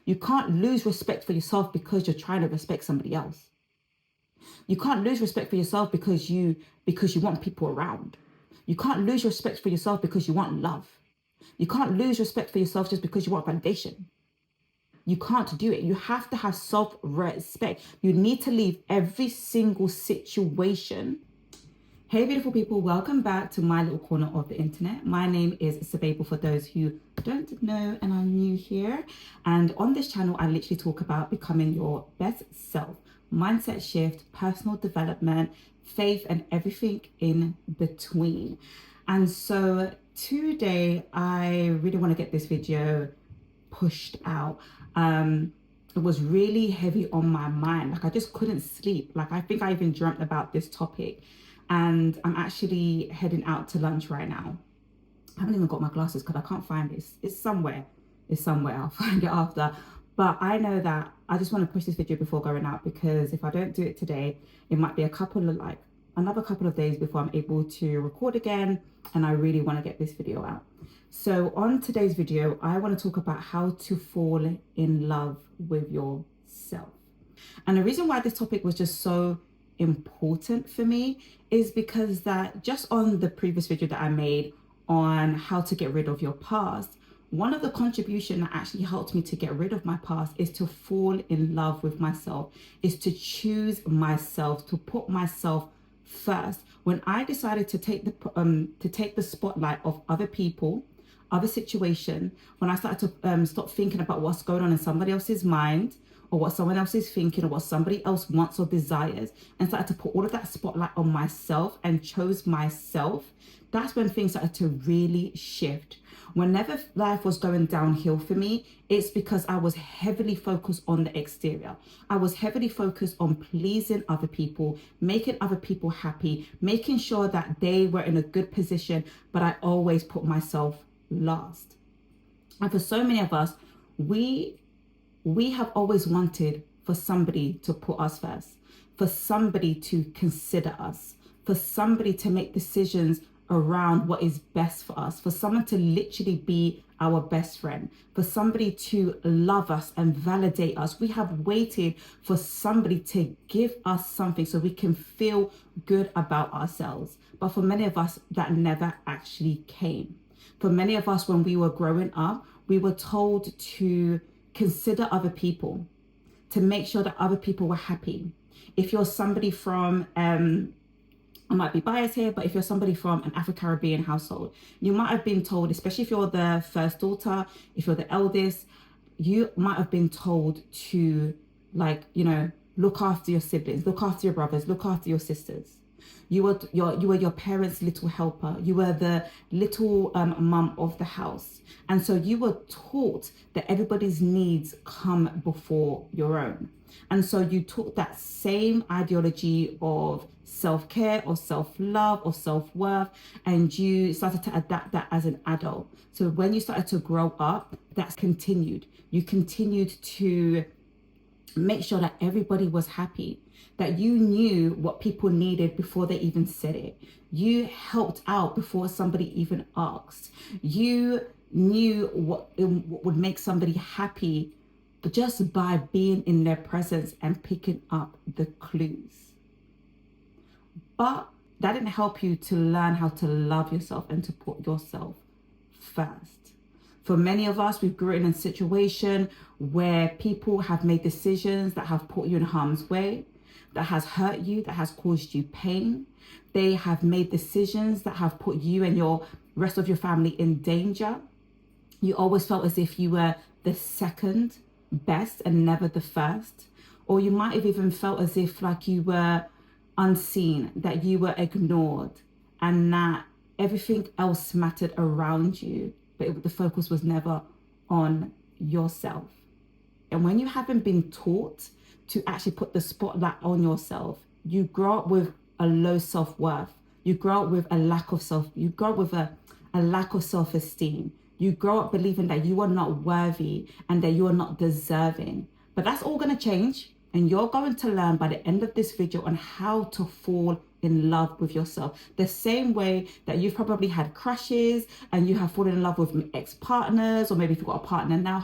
You can't lose respect for yourself because you're trying to respect somebody else. You can't lose respect for yourself because you want people around. You can't lose respect for yourself because you want love. You can't lose respect for yourself just because you want validation. You can't do it. You have to have self-respect. You need to leave every single situation. Hey, beautiful people, welcome back to my little corner of the internet. My name is Sababel for those who don't know and are new here. And on this channel, I literally talk about becoming your best self, mindset shift, personal development, faith, and everything in between. And so today, I really want to get this video pushed out. It was really heavy on my mind. Like I just couldn't sleep. Like I think I even dreamt about this topic. And I'm actually heading out to lunch right now. I haven't even got my glasses because I can't find it. It's somewhere. I'll find it after. But I know that I just want to push this video before going out, because if I don't do it today, it might be another couple of days before I'm able to record again. And I really want to get this video out. So on today's video, I want to talk about how to fall in love with yourself. And the reason why this topic was just so important for me is because that just on the previous video that I made on how to get rid of your past, one of the contributions that actually helped me to get rid of my past is to fall in love with myself, is to choose myself, to put myself first. When I decided to take the spotlight of other people, other situation, when I started to stop thinking about what's going on in somebody else's mind, or what someone else is thinking, or what somebody else wants or desires, and started to put all of that spotlight on myself and chose myself, that's when things started to really shift. Whenever life was going downhill for me, it's because I was heavily focused on the exterior. I was heavily focused on pleasing other people, making other people happy, making sure that they were in a good position, but I always put myself last. And for so many of us, we have always wanted for somebody to put us first, for somebody to consider us, for somebody to make decisions around what is best for us, for someone to literally be our best friend, for somebody to love us and validate us. We have waited for somebody to give us something so we can feel good about ourselves. But for many of us, that never actually came. For many of us, when we were growing up, we were told to consider other people, to make sure that other people were happy. If you're somebody from, I might be biased here, but if you're somebody from an Afro-Caribbean household, you might have been told, especially if you're the first daughter, if you're the eldest, you might have been told to, look after your siblings, look after your brothers, look after your sisters. You were your parents' little helper. You were the little mum of the house. And so you were taught that everybody's needs come before your own. And so you took that same ideology of self-care or self-love or self-worth, and you started to adapt that as an adult. So when you started to grow up, that's continued. You continued to make sure that everybody was happy, that you knew what people needed before they even said it. You helped out before somebody even asked. You knew what would make somebody happy just by being in their presence and picking up the clues. But that didn't help you to learn how to love yourself and to put yourself first. For many of us, we've grown in a situation where people have made decisions that have put you in harm's way, that has hurt you, that has caused you pain. They have made decisions that have put you and your rest of your family in danger. You always felt as if you were the second best and never the first. Or you might have even felt as if like you were unseen, that you were ignored, and that everything else mattered around you, but the focus was never on yourself. And when you haven't been taught to actually put the spotlight on yourself, you grow up with a low self-worth. You grow up with a lack of a lack of self-esteem. You grow up believing that you are not worthy and that you are not deserving. But that's all going to change. And you're going to learn by the end of this video on how to fall in love with yourself. The same way that you've probably had crushes and you have fallen in love with ex-partners, or maybe if you've got a partner now,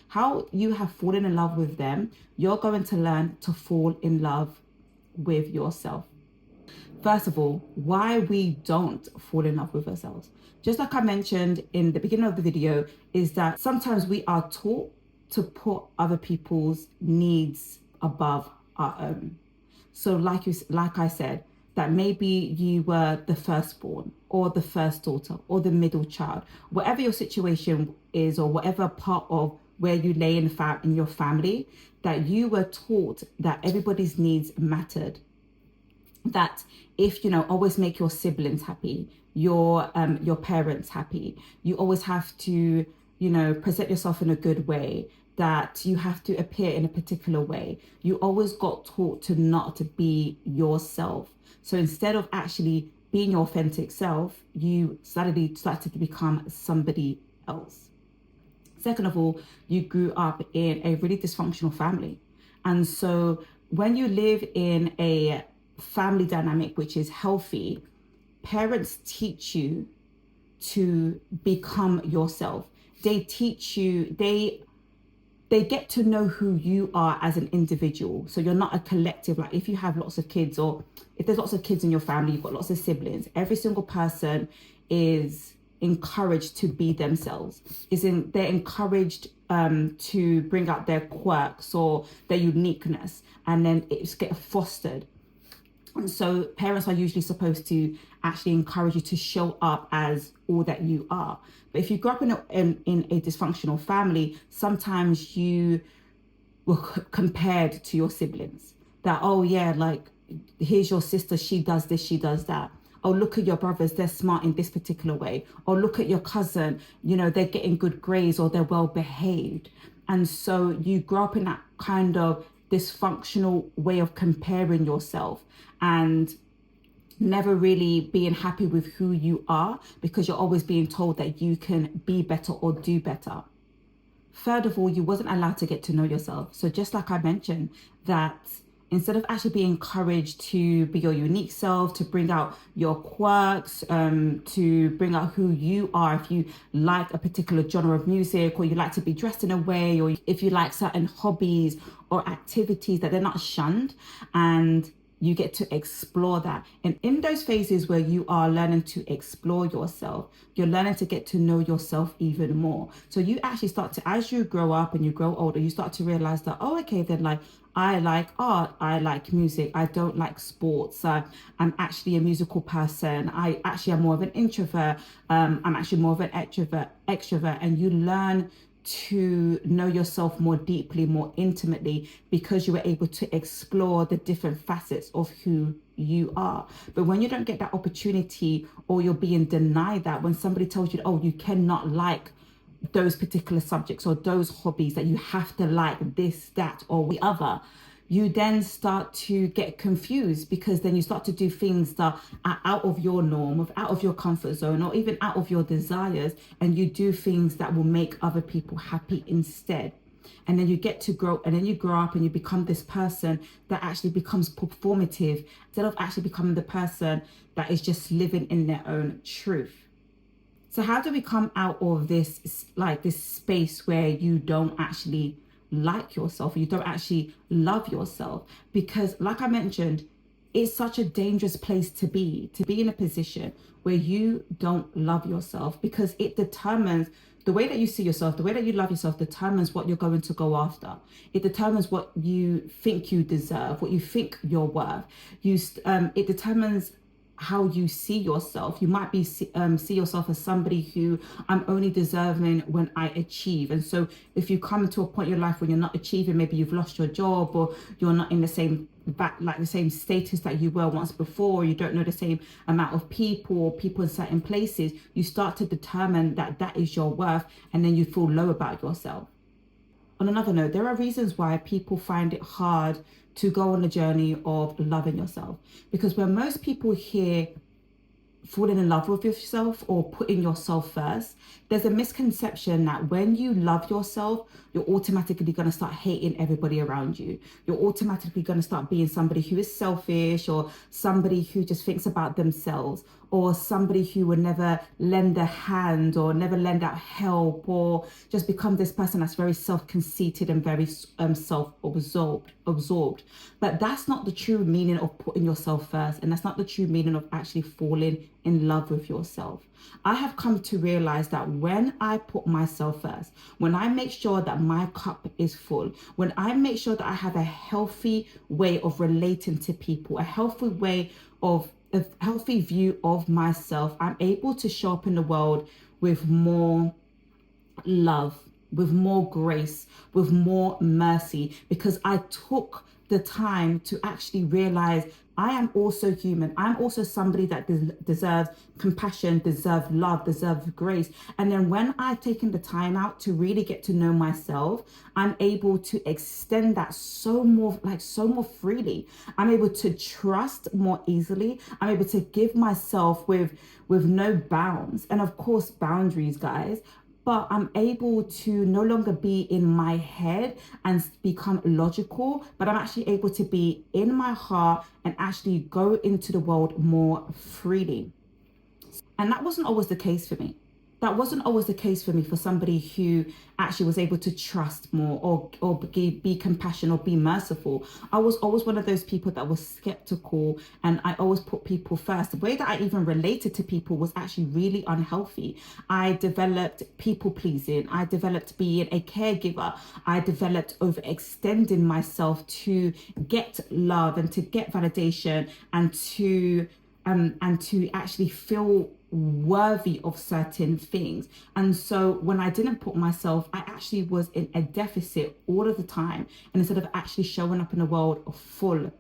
how you have fallen in love with them, you're going to learn to fall in love with yourself. First of all, why we don't fall in love with ourselves. Just like I mentioned in the beginning of the video, is that sometimes we are taught to put other people's needs above our own. So like I said, that maybe you were the firstborn or the first daughter or the middle child, whatever your situation is, or whatever part of where you lay in your family, that you were taught that everybody's needs mattered. That if, always make your siblings happy, your parents happy, you always have to, present yourself in a good way, that you have to appear in a particular way. You always got taught to not be yourself. So instead of actually being your authentic self, you started to become somebody else. Second of all, you grew up in a really dysfunctional family. And so when you live in a family dynamic which is healthy, parents teach you to become yourself. They teach you, they get to know who you are as an individual. So you're not a collective. Like if you have lots of kids, or if there's lots of kids in your family, you've got lots of siblings, every single person is encouraged to be themselves. They're encouraged to bring out their quirks or their uniqueness, and then it's get fostered. And so parents are usually supposed to actually encourage you to show up as all that you are. But if you grow up in a dysfunctional family, sometimes you were compared to your siblings. That, oh yeah, like here's your sister, she does this, she does that. Oh, look at your brothers, they're smart in this particular way. Or look at your cousin, they're getting good grades, or they're well behaved. And so you grow up in that kind of dysfunctional way of comparing yourself and never really being happy with who you are, because you're always being told that you can be better or do better. Third of all, you wasn't allowed to get to know yourself. So just like I mentioned, that instead of actually being encouraged to be your unique self, to bring out your quirks, to bring out who you are, if you like a particular genre of music, or you like to be dressed in a way, or if you like certain hobbies or activities, that they're not shunned, and you get to explore that. And in those phases where you are learning to explore yourself, you're learning to get to know yourself even more. So you actually start to, as you grow up and you grow older, you start to realize that, oh, okay, then like, I like art, I like music, I don't like sports, I'm actually a musical person, I actually am more of an introvert, I'm actually more of an extrovert, and you learn to know yourself more deeply, more intimately, because you were able to explore the different facets of who you are. But when you don't get that opportunity, or you're being denied that, when somebody tells you, oh, you cannot like those particular subjects or those hobbies, that you have to like this, that, or the other, you then start to get confused, because then you start to do things that are out of your norm, out of your comfort zone, or even out of your desires, and you do things that will make other people happy instead. And then you get to grow, and then you grow up and you become this person that actually becomes performative, instead of actually becoming the person that is just living in their own truth. So how do we come out of this space where you don't actually like yourself, or you don't actually love yourself? Because like I mentioned, it's such a dangerous place to be in a position where you don't love yourself, because it determines the way that you see yourself, the way that you love yourself determines what you're going to go after. It determines what you think you deserve, what you think you're worth. It determines how you see yourself. You might see yourself as somebody who, I'm only deserving when I achieve. And so if you come to a point in your life when you're not achieving, maybe you've lost your job, or you're not in the same status that you were once before, you don't know the same amount of people, or people in certain places, you start to determine that is your worth, and then you feel low about yourself. On another note, there are reasons why people find it hard to go on the journey of loving yourself, because when most people hear falling in love with yourself or putting yourself first, there's a misconception that when you love yourself, you're automatically going to start hating everybody around you. You're automatically going to start being somebody who is selfish, or somebody who just thinks about themselves, or somebody who would never lend a hand or never lend out help, or just become this person that's very self-conceited and very self-absorbed. But that's not the true meaning of putting yourself first, and that's not the true meaning of actually falling in love with yourself. I have come to realize that when I put myself first, when I make sure that my cup is full, when I make sure that I have a healthy way of relating to people, a healthy way of a healthy view of myself, I'm able to show up in the world with more love, with more grace, with more mercy, because I took the time to actually realize I am also human. I'm also somebody that deserves compassion, deserves love, deserves grace. And then when I've taken the time out to really get to know myself, I'm able to extend that so more freely. I'm able to trust more easily. I'm able to give myself with no bounds. And of course, boundaries, guys. But I'm able to no longer be in my head and become logical, but I'm actually able to be in my heart and actually go into the world more freely. And that wasn't always the case for me. That wasn't always the case for me, for somebody who actually was able to trust more, or be compassionate, or be merciful. I was always one of those people that was skeptical, and I always put people first. The way that I even related to people was actually really unhealthy. I developed people pleasing. I developed being a caregiver. I developed overextending myself to get love and to get validation, and to actually feel worthy of certain things. And so when I didn't put myself, I actually was in a deficit all of the time. And instead of actually showing up in the world full,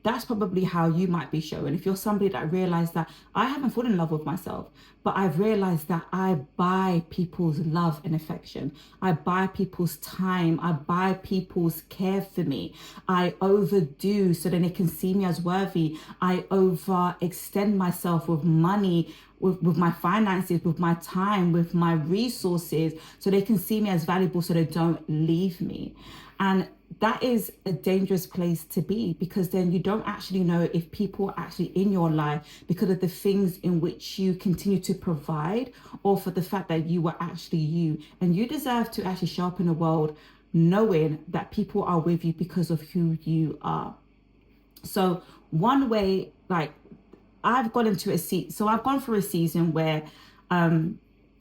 that's probably how you might be showing. If you're somebody that realized that I haven't fallen in love with myself, but I've realized that I buy people's love and affection. I buy people's time. I buy people's care for me. I overdo so that they can see me as worthy. I overextend myself with money, with my finances, with my time, with my resources, so they can see me as valuable, so they don't leave me. And that is a dangerous place to be, because then you don't actually know if people are actually in your life because of the things in which you continue to provide, or for the fact that you were actually you. And you deserve to actually show up in the world knowing that people are with you because of who you are. So one way, I've gone into I've gone through a season where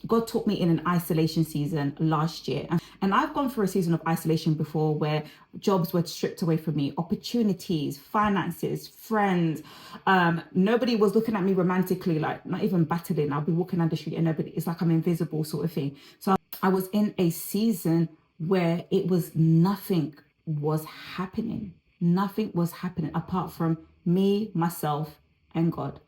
God taught me in an isolation season last year. And I've gone through a season of isolation before, where jobs were stripped away from me, opportunities, finances, friends. Nobody was looking at me romantically, like not even battling. I'll be walking down the street and nobody, it's like I'm invisible, sort of thing. So I was in a season where it was nothing was happening. Nothing was happening apart from me, myself, and God.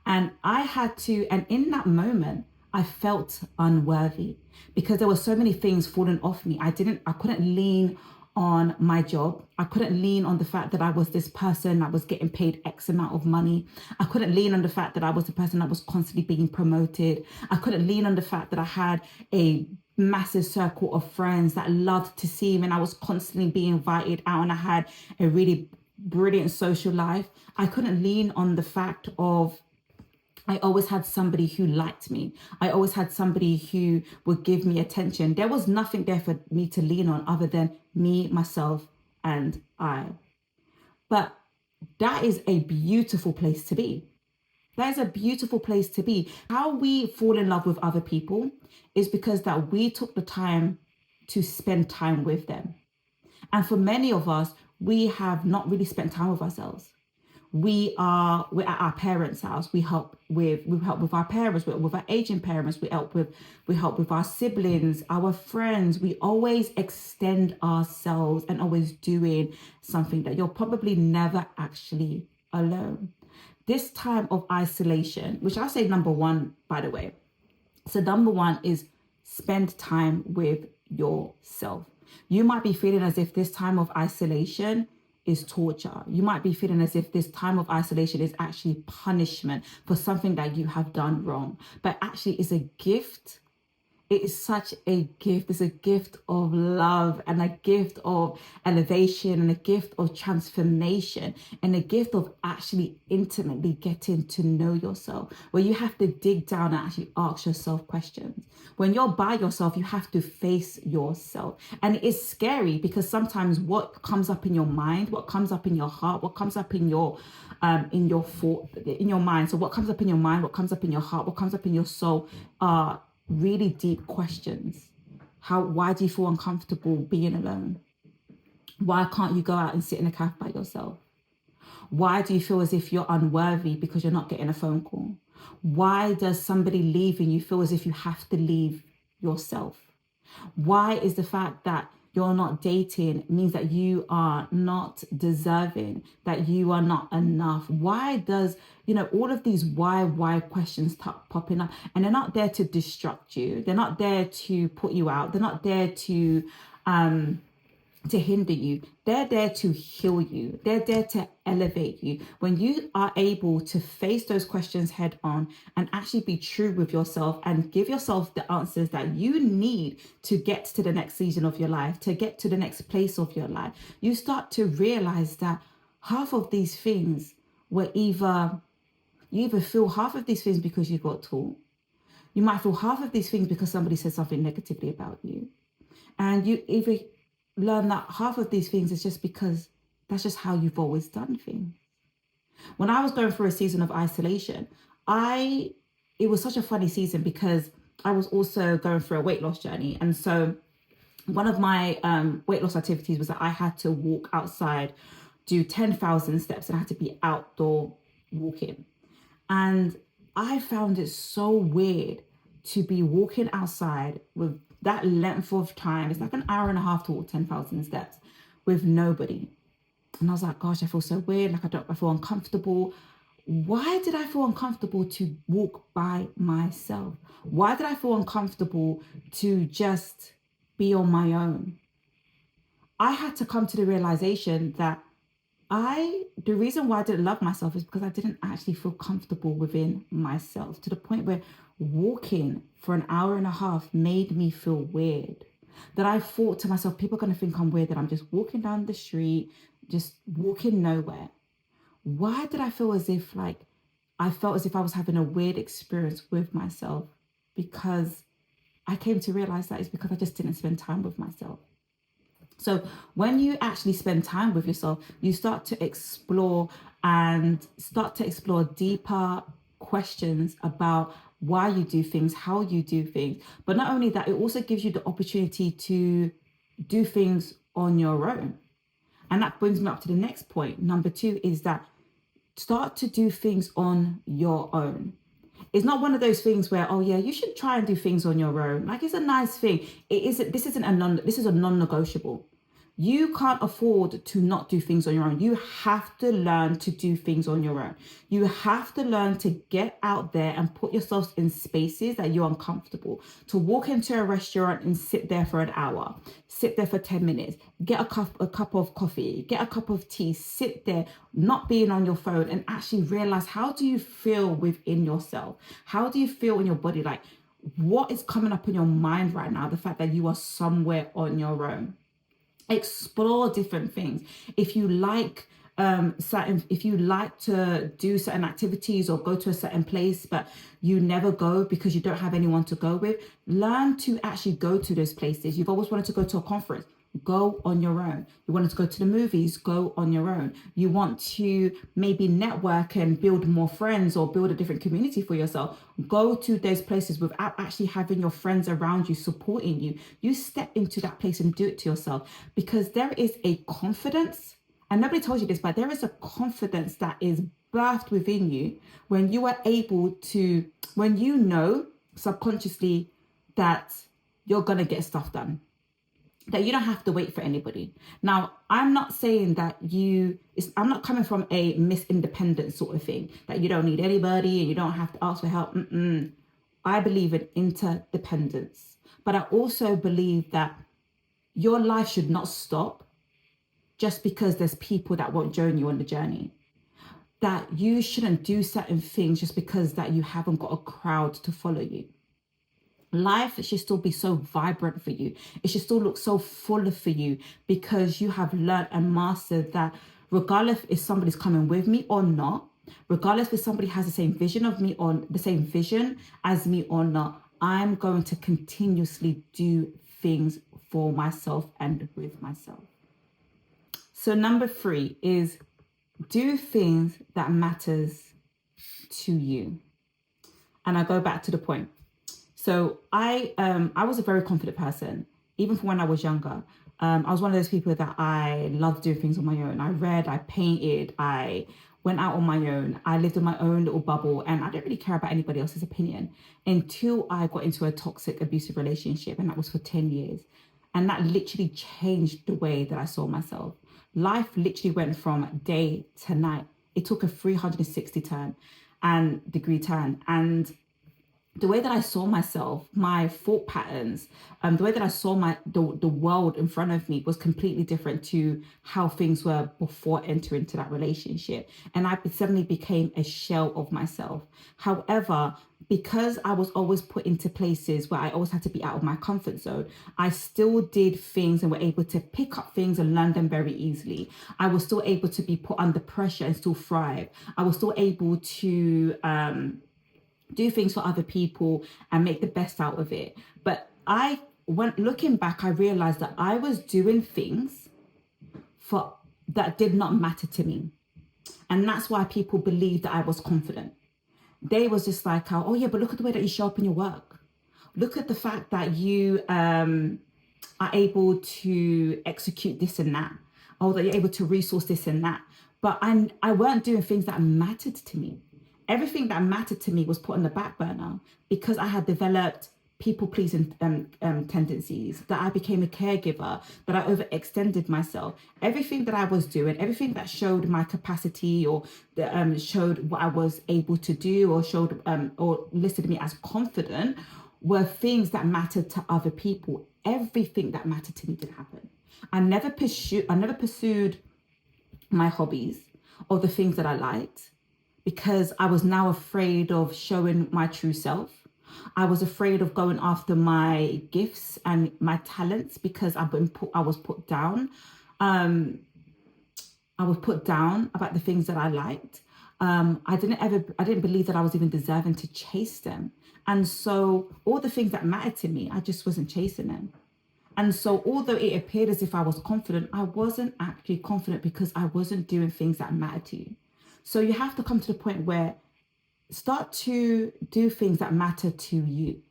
And and in that moment, I felt unworthy, because there were so many things falling off me. I couldn't lean on my job. I couldn't lean on the fact that I was this person that was getting paid X amount of money. I couldn't lean on the fact that I was the person that was constantly being promoted. I couldn't lean on the fact that I had a massive circle of friends that loved to see me, and I was constantly being invited out, and I had a really brilliant social life. I couldn't lean on the fact of I always had somebody who liked me. I always had somebody who would give me attention. There was nothing there for me to lean on other than me, myself, and I. But that is a beautiful place to be. That is a beautiful place to be. How we fall in love with other people is because that we took the time to spend time with them. And for many of us, we have not really spent time with ourselves. We're at our parents' house. We help with our parents, with our aging parents. We help with our siblings, our friends. We always extend ourselves and always doing something that you're probably never actually alone. This time of isolation, which I'll say number one, by the way. So number one is spend time with yourself. You might be feeling as if this time of isolation is torture. You might be feeling as if this time of isolation is actually punishment for something that you have done wrong, but actually is a gift. It is such a gift. It's a gift of love and a gift of elevation and a gift of transformation and a gift of actually intimately getting to know yourself, where you have to dig down and actually ask yourself questions. When you're by yourself, you have to face yourself. And it is scary because sometimes what comes up in your mind, what comes up in your heart, what comes up in your thought, in your mind. So what comes up in your mind, what comes up in your heart, what comes up in your soul are really deep questions. Why do you feel uncomfortable being alone? Why can't you go out and sit in a cafe by yourself? Why do you feel as if you're unworthy because you're not getting a phone call? Why does somebody leaving you feel as if you have to leave yourself? Why is the fact that you're not dating means that you are not deserving, that you are not enough? Why does, all of these why questions start popping up? And they're not there to distract you. They're not there to put you out. They're not there to hinder you. They're there to heal you. They're there to elevate you. When you are able to face those questions head on and actually be true with yourself and give yourself the answers that you need to get to the next season of your life, to get to the next place of your life, you start to realize that half of these things were you either feel half of these things because you got taught. You might feel half of these things because somebody said something negatively about you. And you either learn that half of these things is just because that's just how you've always done things. When I was going through a season of isolation, it was such a funny season because I was also going through a weight loss journey. And so one of my weight loss activities was that I had to walk outside, do 10,000 steps, and I had to be outdoor walking. And I found it so weird to be walking outside with that length of time. It's like an hour and a half to walk 10,000 steps with nobody. And I was like, gosh, I feel so weird. Like I feel uncomfortable. Why did I feel uncomfortable to walk by myself? Why did I feel uncomfortable to just be on my own? I had to come to the realization that the reason why I didn't love myself is because I didn't actually feel comfortable within myself, to the point where walking for an hour and a half made me feel weird. That I thought to myself, people are going to think I'm weird, that I'm just walking down the street, just walking nowhere. Why did I feel as if I felt as if I was having a weird experience with myself? Because I came to realize that it's because I just didn't spend time with myself. So when you actually spend time with yourself, you start to explore deeper questions about why you do things, how you do things. But not only that, it also gives you the opportunity to do things on your own. And that brings me up to the next point. Number 2 is that start to do things on your own. It's not one of those things where, oh yeah, you should try and do things on your own. Like, it's a nice thing. This is a non-negotiable. You can't afford to not do things on your own. You have to learn to do things on your own. You have to learn to get out there and put yourself in spaces that you're uncomfortable. To walk into a restaurant and sit there for an hour, sit there for 10 minutes, get a cup of coffee, get a cup of tea, sit there, not being on your phone, and actually realize, how do you feel within yourself? How do you feel in your body? Like, what is coming up in your mind right now? The fact that you are somewhere on your own. Explore different things. If you like if you like to do certain activities or go to a certain place but you never go because you don't have anyone to go with, learn to actually go to those places. You've always wanted to go to a conference, go on your own. You wanted to go to the movies, go on your own. You want to maybe network and build more friends or build a different community for yourself, go to those places without actually having your friends around you supporting you. You step into that place and do it to yourself, because there is a confidence, and nobody tells you this, but there is a confidence that is birthed within you when you are able to, when you know subconsciously that you're going to get stuff done, that you don't have to wait for anybody. Now, I'm not saying that I'm not coming from a Miss Independent sort of thing, that you don't need anybody and you don't have to ask for help. I believe in interdependence, but I also believe that your life should not stop just because there's people that won't join you on the journey. That you shouldn't do certain things just because that you haven't got a crowd to follow you. Life should still be so vibrant for you. It should still look so full for you because you have learned and mastered that regardless if somebody's coming with me or not, regardless if somebody has the same vision of me or the same vision as me or not, I'm going to continuously do things for myself and with myself. So number 3 is do things that matters to you. And I go back to the point. So I was a very confident person, even from when I was younger. I was one of those people that I loved doing things on my own. I read, I painted, I went out on my own. I lived in my own little bubble, and I didn't really care about anybody else's opinion until I got into a toxic, abusive relationship, and that was for 10 years. And that literally changed the way that I saw myself. Life literally went from day to night. It took a 360 degree turn. And the way that I saw myself, my thought patterns, the way that I saw the world in front of me was completely different to how things were before entering into that relationship. And I suddenly became a shell of myself. However, because I was always put into places where I always had to be out of my comfort zone, I still did things and were able to pick up things and learn them very easily. I was still able to be put under pressure and still thrive. I was still able to do things for other people and make the best out of it. But looking back, I realized that I was doing things that did not matter to me. And that's why people believed that I was confident. They was just like, oh yeah, but look at the way that you show up in your work. Look at the fact that you are able to execute this and that. Oh, that you're able to resource this and that. But I weren't doing things that mattered to me. Everything that mattered to me was put on the back burner because I had developed people-pleasing tendencies, that I became a caregiver, that I overextended myself. Everything that I was doing, everything that showed my capacity or showed what I was able to do or showed or listed me as confident were things that mattered to other people. Everything that mattered to me did happen. I never pursued my hobbies or the things that I liked, because I was now afraid of showing my true self. I was afraid of going after my gifts and my talents because I was put down. I was put down about the things that I liked. I didn't believe that I was even deserving to chase them. And so all the things that mattered to me, I just wasn't chasing them. And so although it appeared as if I was confident, I wasn't actually confident because I wasn't doing things that mattered to you. So you have to come to the point where start to do things that matter to you.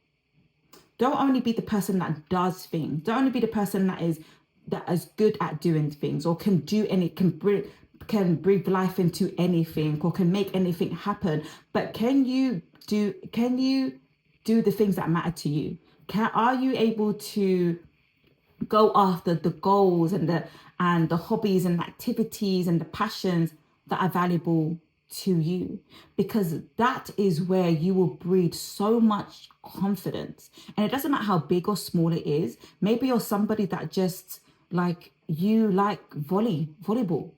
Don't only be the person that does things. Don't only be the person that is good at doing things or can breathe life into anything or can make anything happen. But can you do the things that matter to you? Are you able to go after the goals and the hobbies and activities and the passions that are valuable to you? Because that is where you will breed so much confidence. And it doesn't matter how big or small it is. Maybe you're somebody that just like volleyball,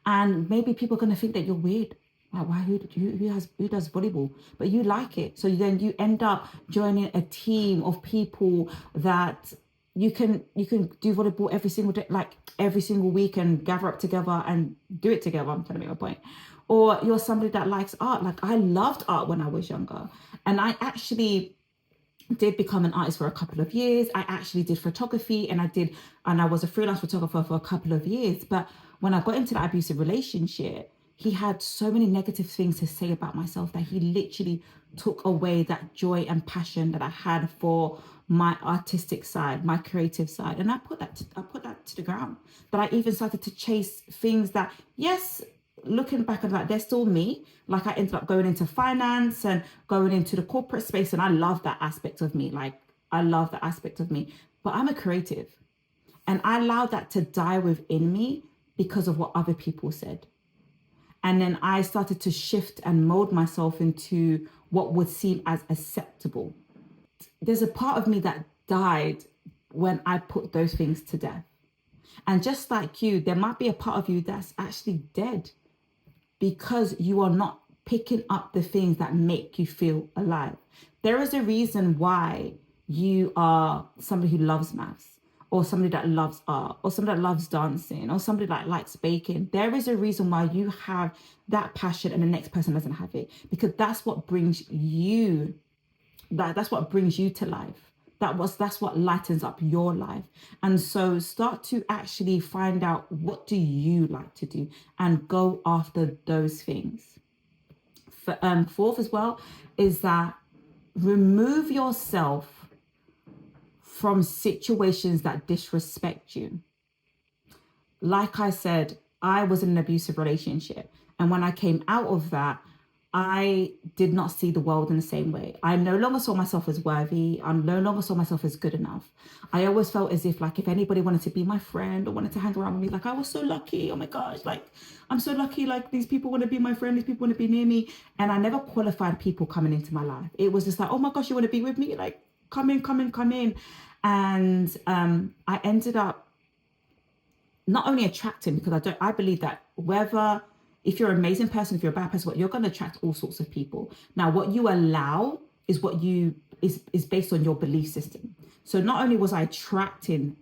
and maybe people are going to think that you're weird. Like, why? Who does volleyball? But you like it. So then you end up joining a team of people that you can do volleyball every single day, like every single week, and gather up together and do it together. I'm trying to make a point. Or you're somebody that likes art. Like I loved art when I was younger, and I actually did become an artist for a couple of years. I actually did photography, and I was a freelance photographer for a couple of years. But when I got into that abusive relationship, he had so many negative things to say about myself that he literally took away that joy and passion that I had for my artistic side, my creative side. And I put that to the ground. That I even started to chase things that, yes, looking back on that, they're still me. Like I ended up going into finance and going into the corporate space, and I love that aspect of me. But I'm a creative, and I allowed that to die within me because of what other people said. And then I started to shift and mold myself into what would seem as acceptable. There's a part of me that died when I put those things to death. And just like you, there might be a part of you that's actually dead because you are not picking up the things that make you feel alive. There is a reason why you are somebody who loves maths, or somebody that loves art, or somebody that loves dancing, or somebody that likes baking. There is a reason why you have that passion and the next person doesn't have it, because that's what brings you, that's what brings you to life. That's what lightens up your life. And so start to actually find out, what do you like to do, and go after those things. Fourth as well is that remove yourself from situations that disrespect you. Like I said, I was in an abusive relationship, and when I came out of that, I did not see the world in the same way. I no longer saw myself as worthy. I no longer saw myself as good enough. I always felt as if, like, if anybody wanted to be my friend or wanted to hang around with me, like, I was so lucky. Oh my gosh, like, I'm so lucky. Like, these people want to be my friend. These people want to be near me. And I never qualified people coming into my life. It was just like, oh my gosh, you want to be with me? Like, come in, come in, come in. And I ended up not only attracting, because I believe that whether, if you're an amazing person, if you're a bad person, you're going to attract all sorts of people. Now, what you allow is what you is based on your belief system. So not only was I attracting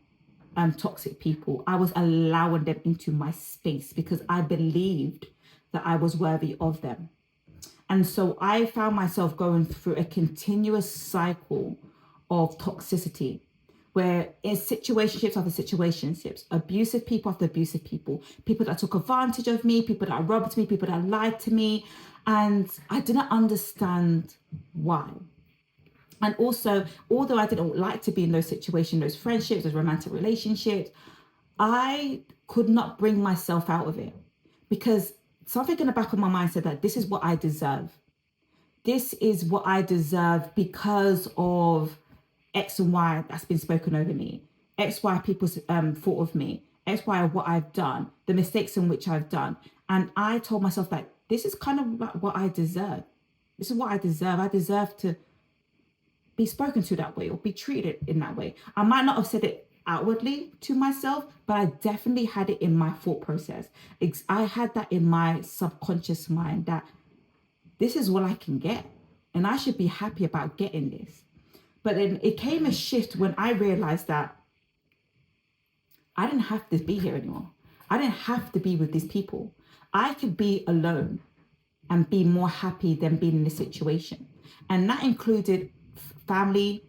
toxic people, I was allowing them into my space because I believed that I was worthy of them. And so I found myself going through a continuous cycle of toxicity, where in situationships after situationships, abusive people after abusive people, people that took advantage of me, people that robbed me, people that lied to me. And I didn't understand why. And also, although I didn't like to be in those situations, those friendships, those romantic relationships, I could not bring myself out of it, because something in the back of my mind said that this is what I deserve. This is what I deserve because of X and Y that's been spoken over me, X, Y people thought of me, X, Y what I've done, the mistakes in which I've done. And I told myself that this is kind of like what I deserve. This is what I deserve. I deserve to be spoken to that way or be treated in that way. I might not have said it outwardly to myself, but I definitely had it in my thought process. I had that in my subconscious mind that this is what I can get, and I should be happy about getting this. But then it came a shift when I realized that I didn't have to be here anymore. I didn't have to be with these people. I could be alone and be more happy than being in this situation. And that included family,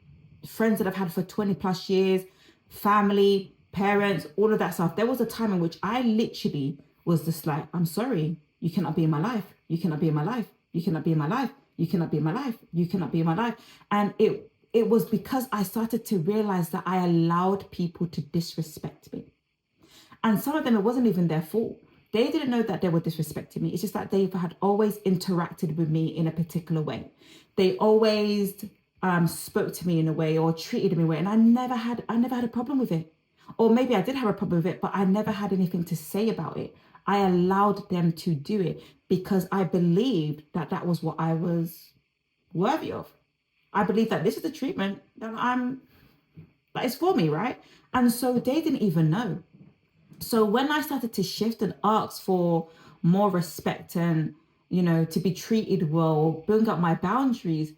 friends that I've had for 20 plus years, family, parents, all of that stuff. There was a time in which I literally was just like, I'm sorry, you cannot be in my life. You cannot be in my life. You cannot be in my life. You cannot be in my life. You cannot be in my life. And it was because I started to realize that I allowed people to disrespect me. And some of them, it wasn't even their fault. They didn't know that they were disrespecting me. It's just that they had always interacted with me in a particular way. They always spoke to me in a way or treated me in a way. And I never had a problem with it. Or maybe I did have a problem with it, but I never had anything to say about it. I allowed them to do it because I believed that that was what I was worthy of. I believe that this is the treatment that is for me, right? And so they didn't even know. So when I started to shift and ask for more respect and, to be treated well, bring up my boundaries,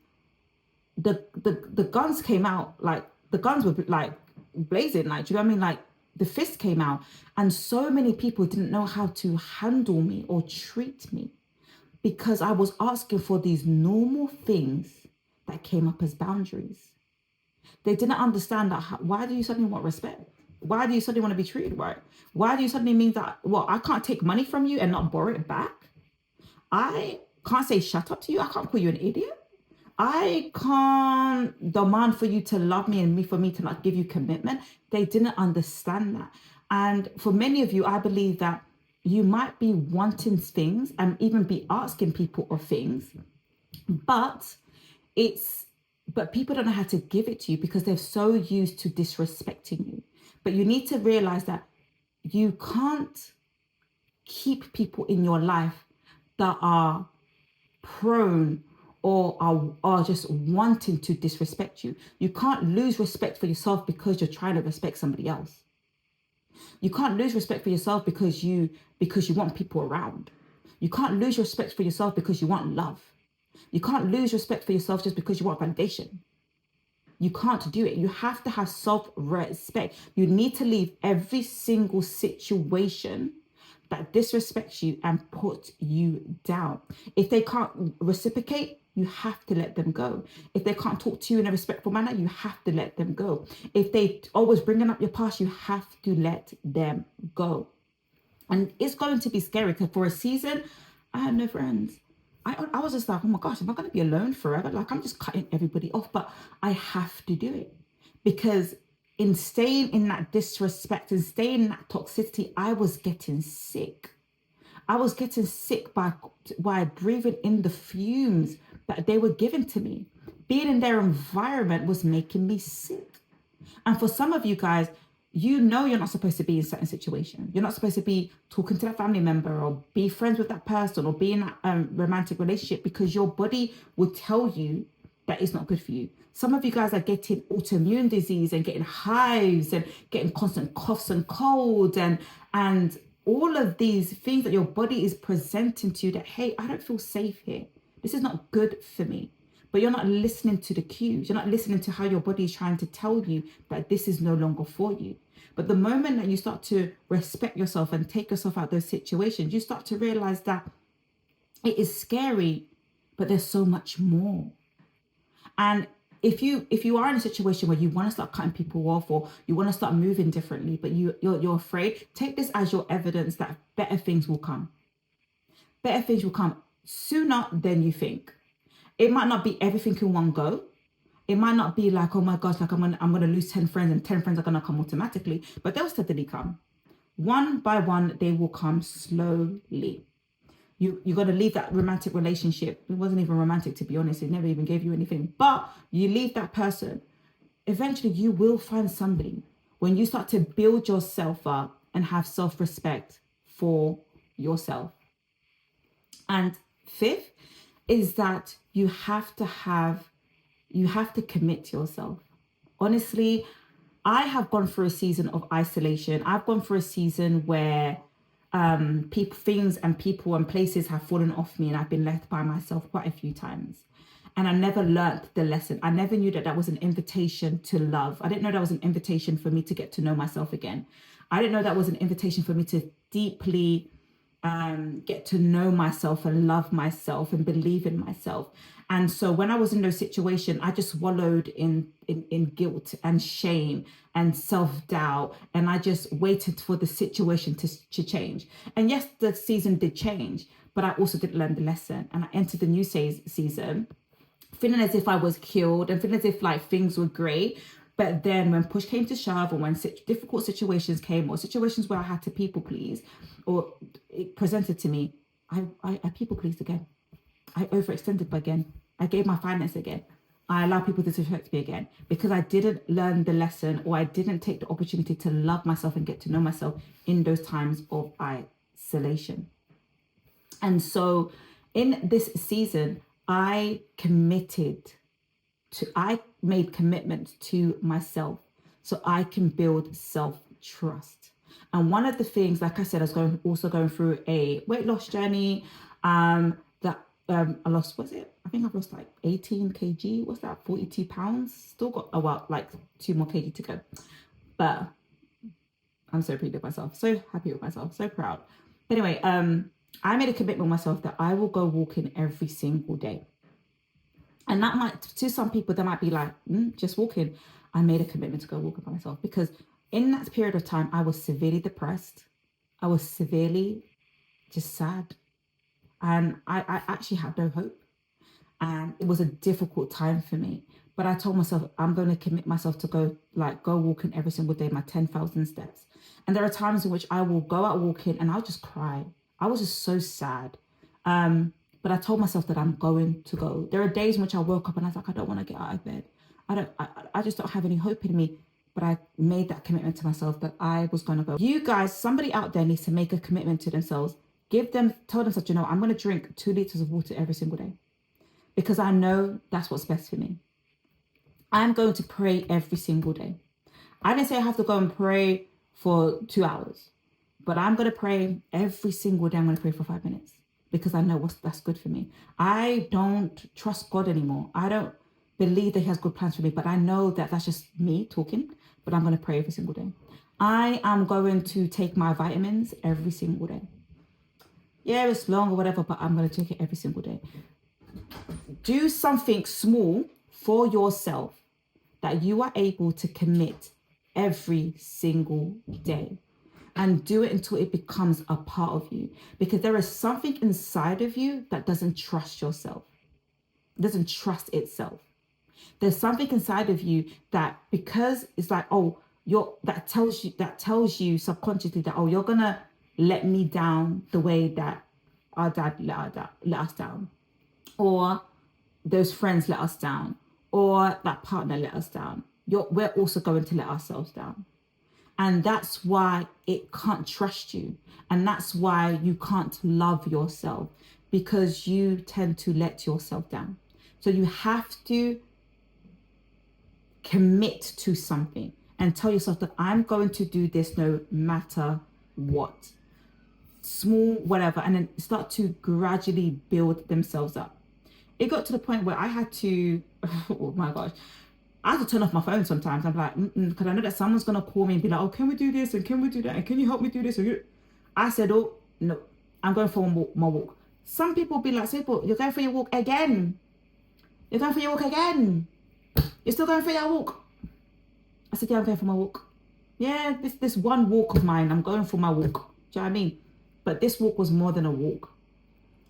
the guns came out, like the guns were like blazing, like, do you know what I mean? Like the fist came out, and so many people didn't know how to handle me or treat me because I was asking for these normal things that came up as boundaries. They didn't understand that. Why do you suddenly want respect? Why do you suddenly want to be treated right? Why do you suddenly mean that, well, I can't take money from you and not borrow it back? I can't say shut up to you. I can't call you an idiot. I can't demand for you to love me and for me to not give you commitment. They didn't understand that. And for many of you, I believe that you might be wanting things and even be asking people of things, but people don't know how to give it to you because they're so used to disrespecting you. But you need to realize that you can't keep people in your life that are prone or are just wanting to disrespect you. You can't lose respect for yourself because you're trying to respect somebody else. You can't lose respect for yourself because you want people around. You can't lose respect for yourself because you want love. You can't lose respect for yourself just because you want validation. You can't do it. You have to have self-respect. You need to leave every single situation that disrespects you and put you down. If they can't reciprocate, you have to let them go. If they can't talk to you in a respectful manner, you have to let them go. If they always bringing up your past, you have to let them go. And it's going to be scary because for a season, I had no friends. I was just like, oh my gosh, am I going to be alone forever? Like, I'm just cutting everybody off, but I have to do it because in staying in that disrespect and staying in that toxicity, I was getting sick. I was getting sick by breathing in the fumes that they were giving to me. Being in their environment was making me sick. And for some of you guys, you know you're not supposed to be in certain situations. You're not supposed to be talking to that family member or be friends with that person or be in that romantic relationship because your body will tell you that it's not good for you. Some of you guys are getting autoimmune disease and getting hives and getting constant coughs and colds and all of these things that your body is presenting to you that, hey, I don't feel safe here. This is not good for me. But you're not listening to the cues. You're not listening to how your body is trying to tell you that this is no longer for you. But the moment that you start to respect yourself and take yourself out of those situations, you start to realize that it is scary, but there's so much more. And if you are in a situation where you want to start cutting people off or you want to start moving differently, but you're afraid, take this as your evidence that better things will come. Better things will come sooner than you think. It might not be everything in one go. It might not be like, oh my gosh, like I'm gonna lose 10 friends and 10 friends are gonna come automatically, but they'll steadily come. One by one, they will come slowly. You're gonna leave that romantic relationship. It wasn't even romantic, to be honest. It never even gave you anything. But you leave that person. Eventually, you will find somebody. When you start to build yourself up and have self-respect for yourself. And fifth is that you have to commit to yourself. Honestly, I have gone through a season of isolation. I've gone through a season where things and people and places have fallen off me and I've been left by myself quite a few times. And I never learned the lesson. I never knew that that was an invitation to love. I didn't know that was an invitation for me to get to know myself again. I didn't know that was an invitation for me to deeply get to know myself and love myself and believe in myself. And so when I was in those situations, I just wallowed in guilt and shame and self-doubt. And I just waited for the situation to change. And yes, the season did change, but I also did learn the lesson. And I entered the new season feeling as if I was healed and feeling as if like things were great. But then when push came to shove or when difficult situations came or situations where I had to people please or it presented to me, I people pleased again. I overextended again. I gave my finance again. I allowed people to disrespect me again because I didn't learn the lesson or I didn't take the opportunity to love myself and get to know myself in those times of isolation. And so in this season, I made commitments to myself so I can build self-trust. And one of the things, like I said, I was also going through a weight loss journey that I lost, I think I've lost like 18 kg. What's that? 42 pounds. Still got like 2 more kg to go. But I'm so pleased with myself. So happy with myself. So proud. But anyway, I made a commitment with myself that I will go walking every single day. And that might, to some people, they might be like, just walking. I made a commitment to go walking by myself because in that period of time, I was severely depressed. I was severely just sad. And I actually had no hope. And it was a difficult time for me. But I told myself, I'm going to commit myself to go walking every single day, my 10,000 steps. And there are times in which I will go out walking and I'll just cry. I was just so sad. But I told myself that I'm going to go. There are days in which I woke up and I was like, I don't want to get out of bed. I just don't have any hope in me. But I made that commitment to myself that I was going to go. You guys, somebody out there needs to make a commitment to themselves. Tell themselves, I'm going to drink 2 liters of water every single day. Because I know that's what's best for me. I'm going to pray every single day. I didn't say I have to go and pray for 2 hours. But I'm going to pray every single day. I'm going to pray for 5 minutes because I know that's good for me. I don't trust God anymore. I don't believe that he has good plans for me, but I know that that's just me talking, but I'm going to pray every single day. I am going to take my vitamins every single day. Yeah, it's long or whatever, but I'm going to take it every single day. Do something small for yourself that you are able to commit every single day, and do it until it becomes a part of you, because there is something inside of you that doesn't trust yourself, doesn't trust itself. There's something inside of you that, because it's like, oh, that tells you subconsciously that, oh, you're gonna let me down the way that our dad let us down, or those friends let us down, or that partner let us down. We're also going to let ourselves down. And that's why it can't trust you. And that's why you can't love yourself, because you tend to let yourself down. So you have to commit to something and tell yourself that I'm going to do this no matter what. Small, whatever, and then start to gradually build themselves up. It got to the point where I had to, oh my gosh, I had to turn off my phone sometimes. I'm like, because I know that someone's going to call me and be like, oh, can we do this? And can we do that? And can you help me do this? I said, oh, no, I'm going for my walk. Some people be like, you're going for your walk again. You're going for your walk again. You're still going for your walk. I said, yeah, I'm going for my walk. Yeah, this one walk of mine, I'm going for my walk. Do you know what I mean? But this walk was more than a walk.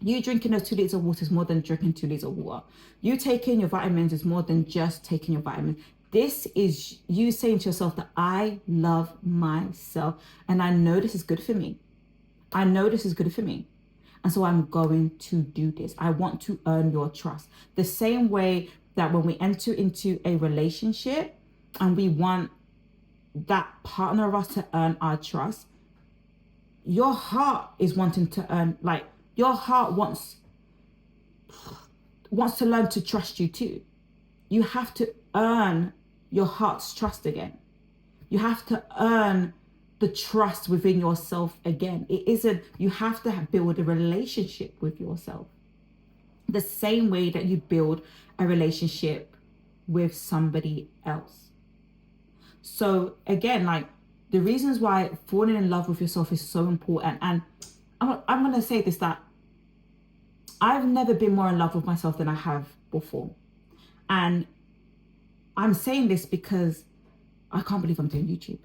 You drinking those 2 liters of water is more than drinking 2 liters of water. You taking your vitamins is more than just taking your vitamins. This is you saying to yourself that I love myself and I know this is good for me. I know this is good for me. And so I'm going to do this. I want to earn your trust. The same way that when we enter into a relationship and we want that partner of us to earn our trust, your heart is wanting to earn, like, your heart wants to learn to trust you too. You have to earn your heart's trust again. You have to earn the trust within yourself again. It isn't, you have to build a relationship with yourself the same way that you build a relationship with somebody else. So again, like, the reasons why falling in love with yourself is so important, and I'm going to say this, that I've never been more in love with myself than I have before. And I'm saying this because I can't believe I'm doing YouTube.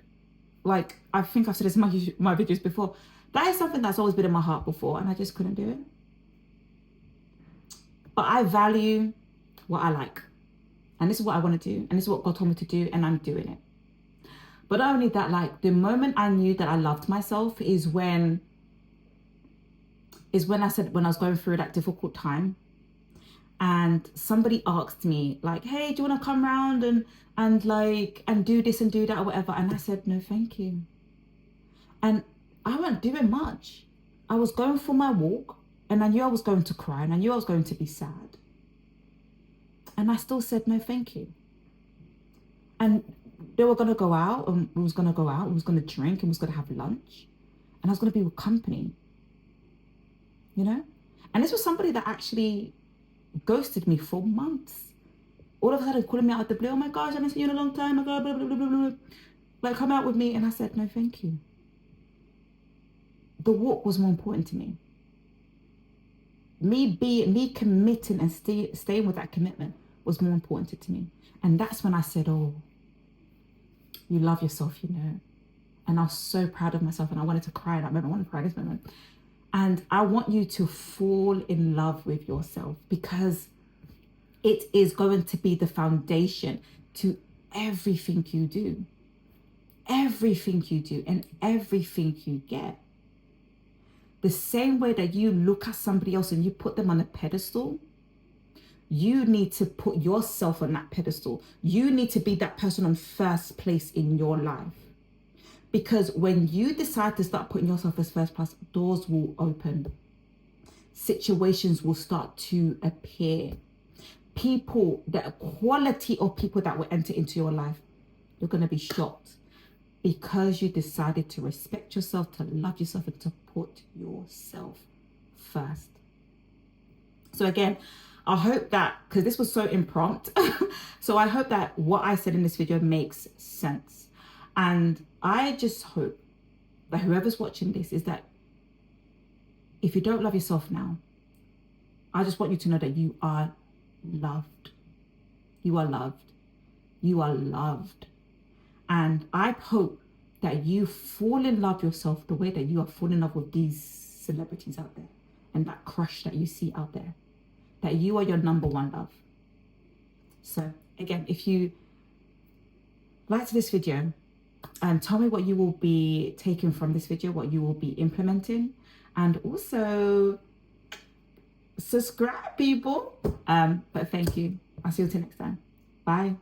Like, I think I've said this in my videos before. That is something that's always been in my heart before, and I just couldn't do it. But I value what I like. And this is what I want to do. And this is what God told me to do, and I'm doing it. But not only that, like, the moment I knew that I loved myself is when I said, when I was going through that difficult time, and somebody asked me, like, hey, do you want to come around and do this and do that or whatever? And I said, no, thank you. And I wasn't doing much. I was going for my walk, and I knew I was going to cry, and I knew I was going to be sad. And I still said, no, thank you. And they were going to go out, and we was going to go out, we was going to drink, and we was going to have lunch, and I was going to be with company. You know? And this was somebody that actually ghosted me for months. All of a sudden calling me out of the blue, oh my gosh, I haven't seen you in a long time, blah, blah, blah, blah, blah, blah. Like, come out with me. And I said, no, thank you. The walk was more important to me. Me committing and staying with that commitment was more important to me. And that's when I said, oh, you love yourself, you know. And I was so proud of myself, and I wanted to cry in that moment. I wanted to cry this moment. And I want you to fall in love with yourself, because it is going to be the foundation to everything you do. Everything you do and everything you get. The same way that you look at somebody else and you put them on a pedestal, you need to put yourself on that pedestal. You need to be that person on first place in your life. Because when you decide to start putting yourself as first place, doors will open. Situations will start to appear. People, the quality of people that will enter into your life, you're going to be shocked. because you decided to respect yourself, to love yourself, and to put yourself first. So again, I hope that, because this was so impromptu, so I hope that what I said in this video makes sense. And I just hope that whoever's watching this is that if you don't love yourself now, I just want you to know that you are loved. You are loved. You are loved. And I hope that you fall in love yourself the way that you are falling in love with these celebrities out there and that crush that you see out there. That you are your number one love. So again, if you liked this video, tell me what you will be taking from this video, what you will be implementing, and also subscribe, people. But thank you. I'll see you till next time. Bye.